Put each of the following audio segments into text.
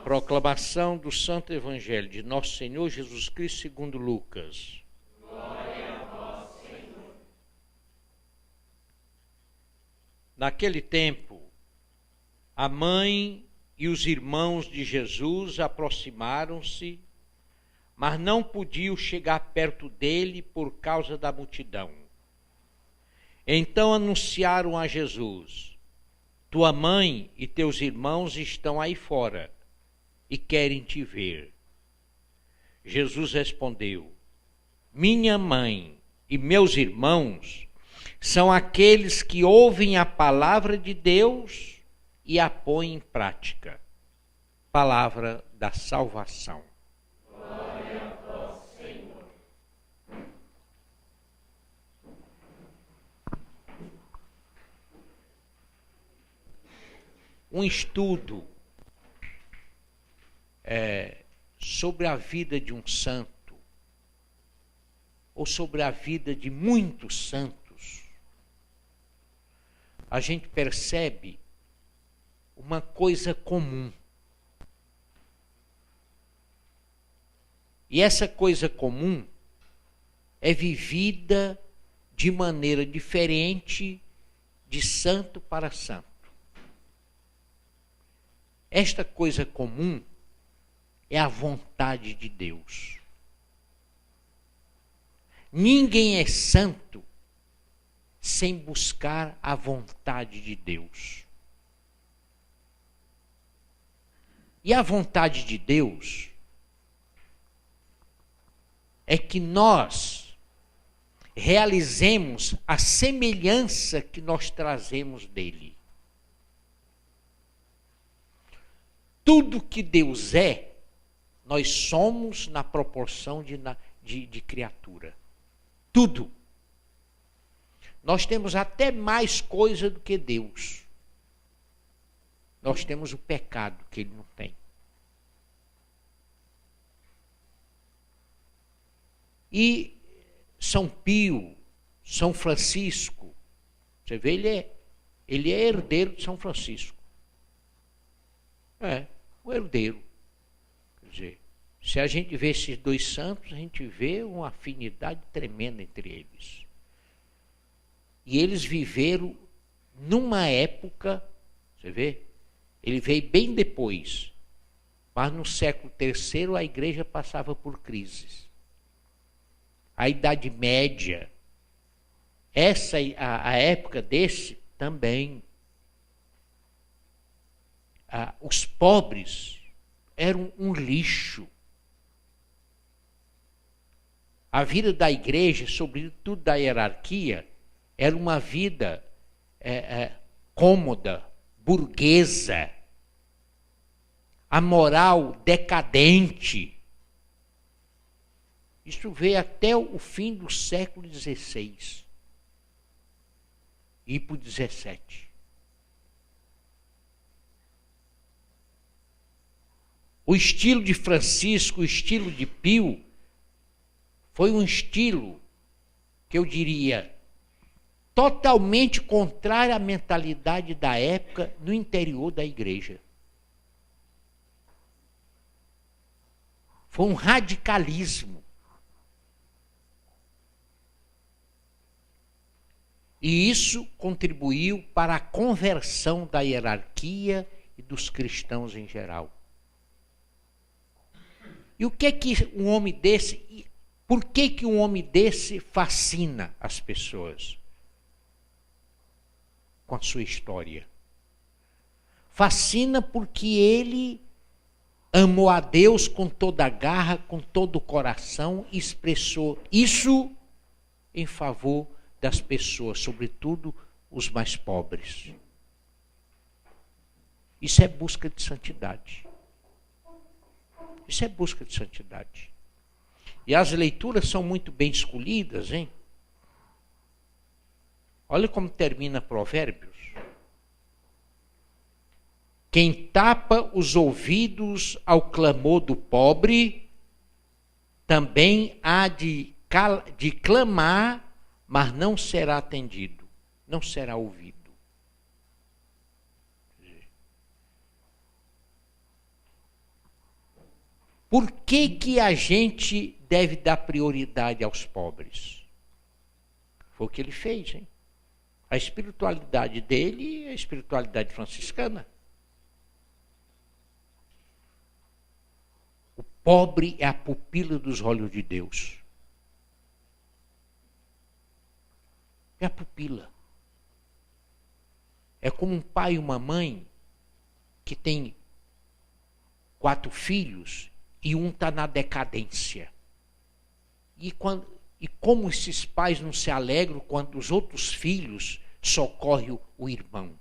Proclamação do Santo Evangelho de Nosso Senhor Jesus Cristo segundo Lucas. Glória a vós, Senhor. Naquele tempo, a mãe e os irmãos de Jesus aproximaram-se, mas não podiam chegar perto dele por causa da multidão. Então anunciaram a Jesus: tua mãe e teus irmãos estão aí fora e querem te ver. Jesus respondeu: minha mãe e meus irmãos são aqueles que ouvem a palavra de Deus e a põem em prática. Palavra da salvação. Glória a vós, Senhor. Um estudo sobre a vida de um santo, ou sobre a vida de muitos santos, a gente percebe uma coisa comum. E essa coisa comum é vivida de maneira diferente de santo para santo. Esta coisa comum é a vontade de Deus. Ninguém é santo sem buscar a vontade de Deus. E a vontade de Deus é que nós realizemos a semelhança que nós trazemos dele. Tudo que Deus é, nós somos na proporção de criatura. Tudo. Nós temos até mais coisa do que Deus. Nós temos o pecado que ele não tem. E São Pio, São Francisco, você vê, ele é herdeiro de São Francisco. É, o herdeiro. Quer dizer, se a gente vê esses dois santos, a gente vê uma afinidade tremenda entre eles. E eles viveram numa época, você vê, ele veio bem depois, mas no século III a igreja passava por crises. A Idade Média, a época desse também. Os pobres eram um lixo. A vida da igreja, sobretudo da hierarquia, era uma vida cômoda, burguesa. A moral decadente. Isso veio até o fim do século XVI e para o XVII. O estilo de Francisco, o estilo de Pio, foi um estilo que eu diria totalmente contrário à mentalidade da época no interior da igreja. Foi um radicalismo. E isso contribuiu para a conversão da hierarquia e dos cristãos em geral. E o que é que um homem desse, por que um homem desse fascina as pessoas? Com a sua história. Fascina porque ele amou a Deus com toda a garra, com todo o coração, e expressou isso em favor das pessoas, sobretudo os mais pobres. Isso é busca de santidade. Isso é busca de santidade. E as leituras são muito bem escolhidas, hein? Olha como termina Provérbios. Quem tapa os ouvidos ao clamor do pobre, também há de clamar, mas não será atendido, não será ouvido. Por que a gente deve dar prioridade aos pobres? Foi o que ele fez, hein? A espiritualidade dele é a espiritualidade franciscana. O pobre é a pupila dos olhos de Deus. É a pupila. É como um pai e uma mãe que tem 4 filhos e um está na decadência. E como esses pais não se alegram quando os outros filhos socorrem o irmão?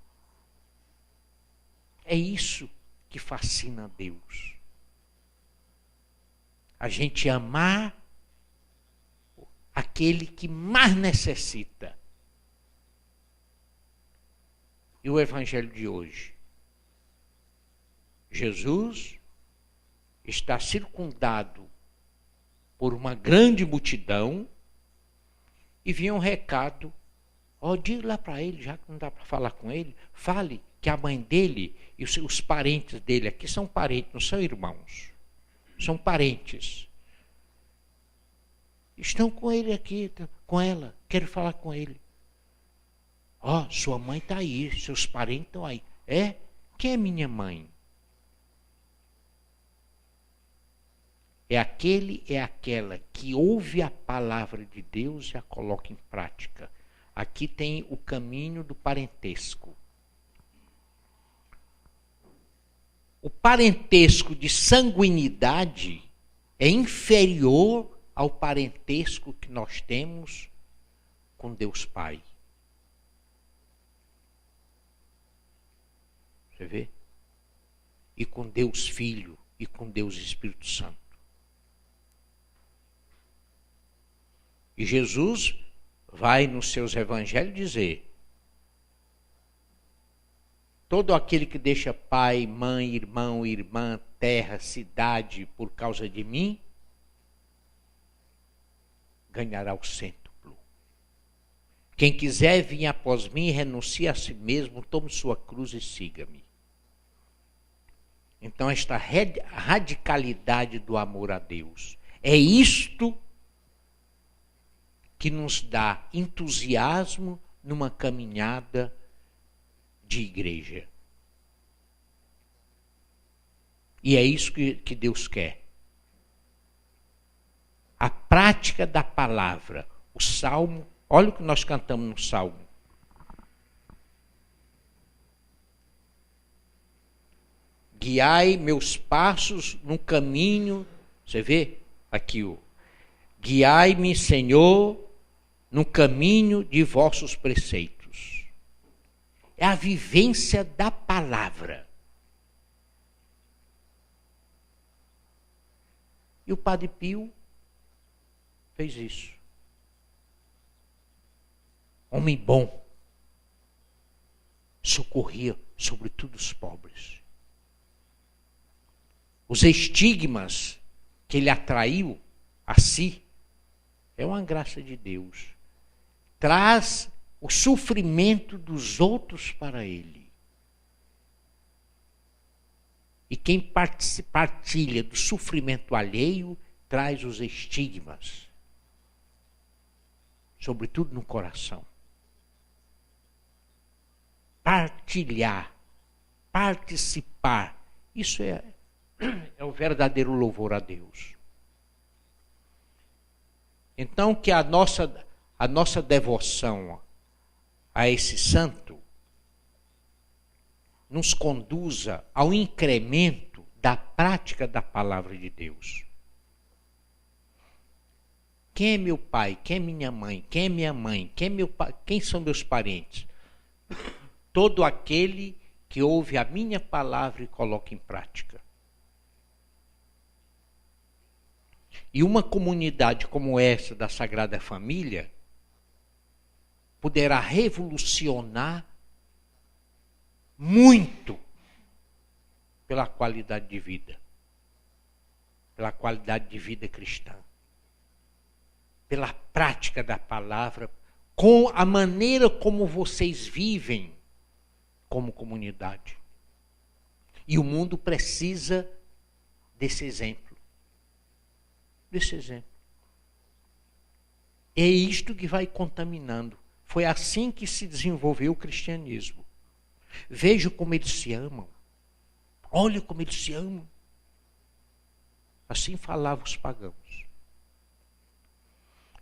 É isso que fascina a Deus. A gente amar aquele que mais necessita. E o evangelho de hoje? Jesus está circundado por uma grande multidão e vinha um recado. Diga lá para ele, já que não dá para falar com ele, fale que a mãe dele e os parentes dele aqui são parentes, não são irmãos, são parentes. Estão com ele aqui, com ela, quero falar com ele. Sua mãe está aí, seus parentes estão aí. É? Quem é minha mãe? É aquele, é aquela que ouve a palavra de Deus e a coloca em prática. Aqui tem o caminho do parentesco. O parentesco de sanguinidade é inferior ao parentesco que nós temos com Deus Pai. Você vê? E com Deus Filho e com Deus Espírito Santo. E Jesus vai nos seus evangelhos dizer: todo aquele que deixa pai, mãe, irmão, irmã, terra, cidade por causa de mim, ganhará o cêntuplo. Quem quiser vir após mim, renuncie a si mesmo, tome sua cruz e siga-me. Então, esta radicalidade do amor a Deus, é isto que nos dá entusiasmo numa caminhada de igreja. E é isso que Deus quer. A prática da palavra. O Salmo, olha o que nós cantamos no Salmo. Guiai meus passos no caminho, você vê aqui guiai-me, Senhor, no caminho de vossos preceitos. É a vivência da palavra. E o Padre Pio fez isso. Homem bom, socorria sobretudo os pobres. Os estigmas que ele atraiu a si é uma graça de Deus. Traz o sofrimento dos outros para ele. E quem partilha do sofrimento alheio traz os estigmas, sobretudo no coração. Partilhar, participar, isso é o verdadeiro louvor a Deus. Então, que a nossa devoção a esse santo nos conduza ao incremento da prática da palavra de Deus. Quem é meu pai? Quem é minha mãe? Quem é minha mãe? Quem é meu pai? Quem são meus parentes? Todo aquele que ouve a minha palavra e coloca em prática. E uma comunidade como essa da Sagrada Família poderá revolucionar muito pela qualidade de vida. Pela qualidade de vida cristã. Pela prática da palavra, com a maneira como vocês vivem como comunidade. E o mundo precisa desse exemplo. desse exemplo. É isto que vai contaminando. Foi assim que se desenvolveu o cristianismo. Veja como eles se amam. Olha como eles se amam. Assim falavam os pagãos.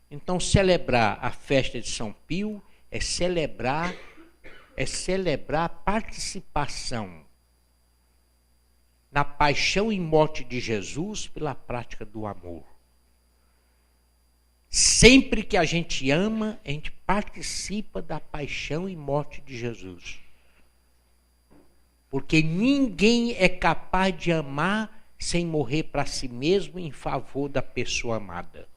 Então, celebrar a festa de São Pio é celebrar a participação na paixão e morte de Jesus pela prática do amor. Sempre que a gente ama, a gente participa da paixão e morte de Jesus. Porque ninguém é capaz de amar sem morrer para si mesmo em favor da pessoa amada.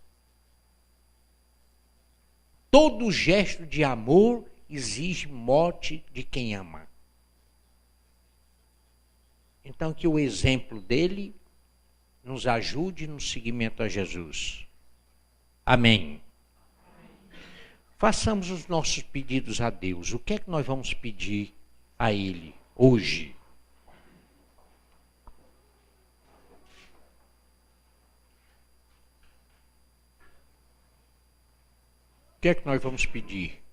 Todo gesto de amor exige morte de quem ama. Então, que o exemplo dele nos ajude no seguimento a Jesus. Amém. Façamos os nossos pedidos a Deus. O que é que nós vamos pedir a Ele hoje? O que é que nós vamos pedir?